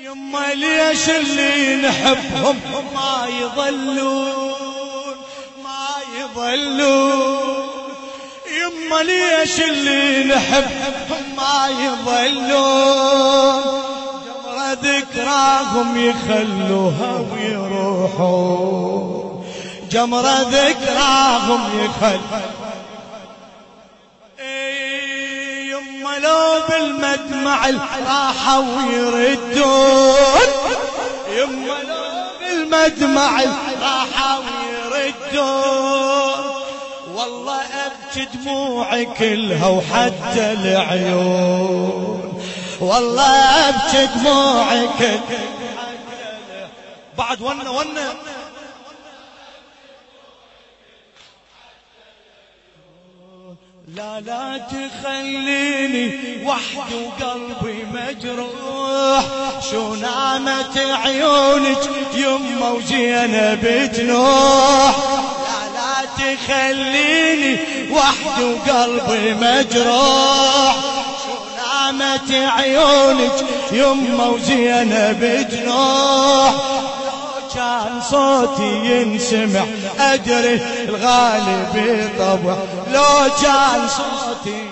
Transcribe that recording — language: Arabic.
يما ليش اللي نحبهم ما يظلون ما يظلون، يما ليش اللي نحبهم ما يظلون، جمرة ذكراهم يخلوها ويروحون، جمرة ذكراهم يخلوها. يما لو بالمدمع راحوا ويردون، يما لو بالمدمع راحوا ويردون، والله أبكي دموعي كلها وحتى العيون، والله أبكي دموعي كلها. بعد ونا لا لا تخليني وحدي وقلبي مجروح، شو نامت عيونك يما وزينب تنوح، لا لا تخليني وحدي وقلبي مجروح، شو نامت عيونك يما وزينب تنوح، كان صوتي ينسمع أدري الغالب طبع، لو كان صوتي